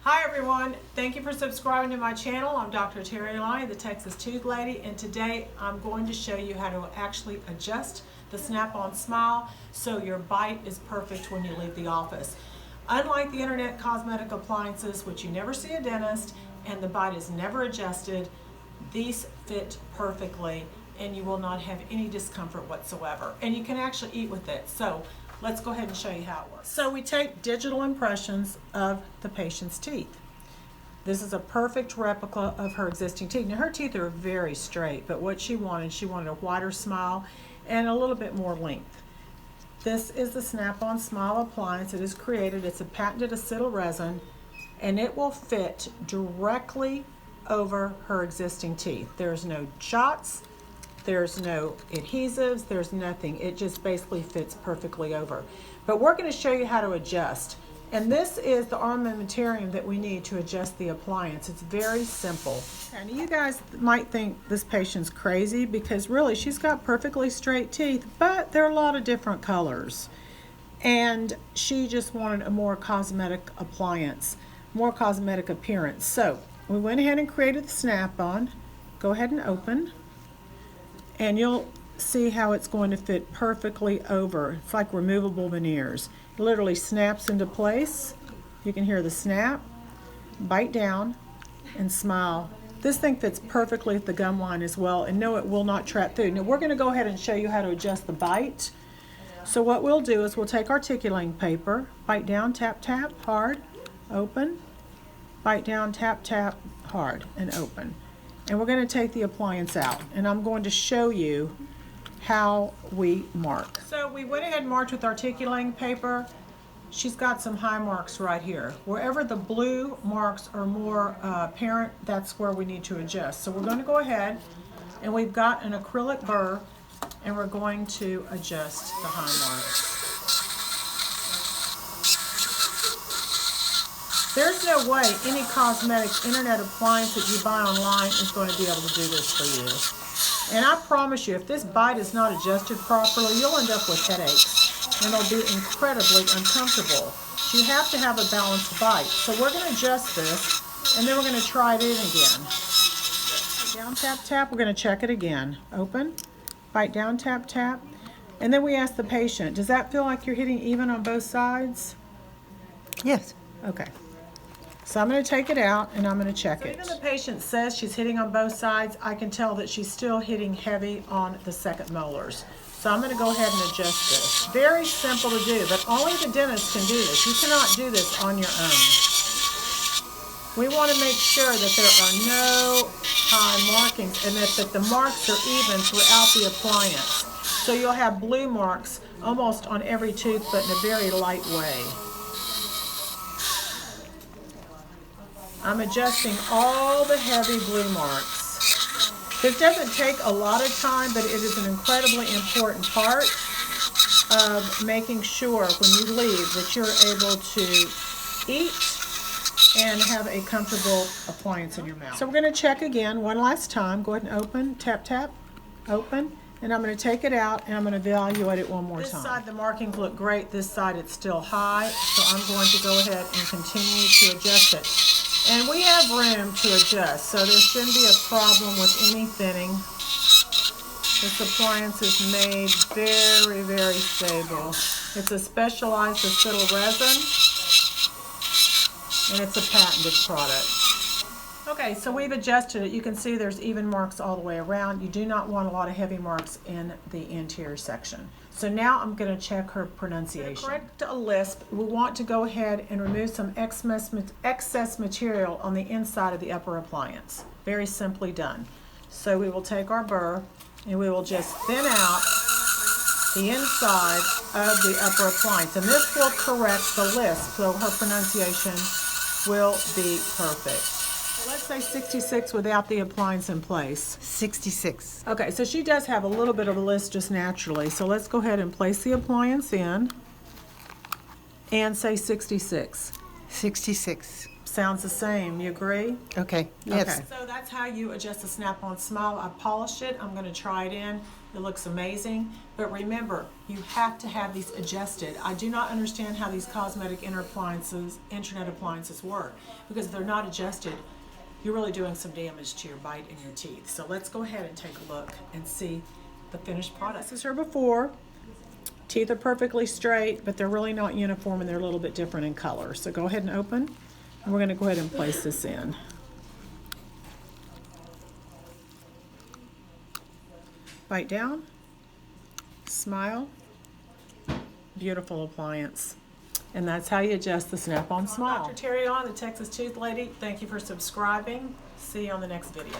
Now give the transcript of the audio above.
Hi everyone, thank you for subscribing to my channel. I'm Dr. Terri Alani, the Texas Tooth Lady, and today I'm going to show you how to actually adjust the Snap-on Smile so your bite is perfect when you leave the office. Unlike the internet cosmetic appliances, which you never see a dentist and the bite is never adjusted, these fit perfectly and you will not have any discomfort whatsoever. And you can actually eat with it. So let's go ahead and show you how it works. So we take digital impressions of the patient's teeth. This is a perfect replica of her existing teeth. Now her teeth are very straight, but what she wanted a wider smile and a little bit more length. This is the Snap-on Smile appliance. It is created, it's a patented acetyl resin, and it will fit directly over her existing teeth. There's no shots, there's no adhesives, there's nothing. It just basically fits perfectly over. But we're going to show you how to adjust. And this is the armamentarium that we need to adjust the appliance. It's very simple. And you guys might think this patient's crazy because really she's got perfectly straight teeth, but they're a lot of different colors. And she just wanted a more cosmetic appliance, more cosmetic appearance. So we went ahead and created the Snap-on. Go ahead and open. And you'll see how it's going to fit perfectly over. It's like removable veneers. It literally snaps into place. You can hear the snap, bite down, and smile. This thing fits perfectly with the gum line as well, and no, it will not trap through. Now we're going to go ahead and show you how to adjust the bite. So what we'll do is we'll take articulating paper, bite down, tap, tap, hard, open, bite down, tap, tap, hard, and open. And we're going to take the appliance out, and I'm going to show you how we mark. So we went ahead and marked with articulating paper. She's got some high marks right here. Wherever the blue marks are more apparent, that's where we need to adjust. So we're going to go ahead, and we've got an acrylic burr, and we're going to adjust the high marks. There's no way any cosmetic internet appliance that you buy online is going to be able to do this for you. And I promise you, if this bite is not adjusted properly, you'll end up with headaches. And it'll be incredibly uncomfortable. You have to have a balanced bite. So we're going to adjust this, and then we're going to try it in again. Down, tap, tap. We're going to check it again. Open, bite down, tap, tap. And then we ask the patient, does that feel like you're hitting even on both sides? Yes. Okay. So I'm going to take it out and I'm going to check it. Even the patient says she's hitting on both sides, I can tell that she's still hitting heavy on the second molars. So I'm going to go ahead and adjust this. Very simple to do, but only the dentist can do this. You cannot do this on your own. We want to make sure that there are no high markings and that the marks are even throughout the appliance. So you'll have blue marks almost on every tooth, but in a very light way. I'm adjusting all the heavy blue marks. This doesn't take a lot of time, but it is an incredibly important part of making sure when you leave that you're able to eat and have a comfortable appliance in your mouth. So we're going to check again one last time. Go ahead and open, tap, tap, open. And I'm going to take it out and I'm going to evaluate it one more time. This side the markings look great. This side it's still high. So I'm going to go ahead and continue to adjust it. And we have room to adjust, so there shouldn't be a problem with any thinning. This appliance is made very, very stable. It's a specialized acetyl resin, and it's a patented product. Okay, so we've adjusted it. You can see there's even marks all the way around. You do not want a lot of heavy marks in the anterior section. So now I'm going to check her pronunciation. To correct a lisp, we want to go ahead and remove some excess material on the inside of the upper appliance. Very simply done. So we will take our burr and we will just thin out the inside of the upper appliance. And this will correct the lisp, so her pronunciation will be perfect. Let's say 66 without the appliance in place. 66. Okay, so she does have a little bit of a lisp just naturally. So let's go ahead and place the appliance in and say 66. 66. Sounds the same. You agree? Okay. Yes. Okay. So that's how you adjust the Snap-on Smile. I polished it. I'm going to try it in It looks amazing, but remember, you have to have these adjusted. I do not understand how these cosmetic internet appliances work, because if they're not adjusted, you're really doing some damage to your bite and your teeth. So let's go ahead and take a look and see the finished product. This is her before. Teeth are perfectly straight, but they're really not uniform and they're a little bit different in color. So go ahead and open, and we're going to go ahead and place this in. Bite down, smile, beautiful appliance. And that's how you adjust the Snap-on Smile. Dr. Terri Alani, the Texas Tooth Lady. Thank you for subscribing. See you on the next video.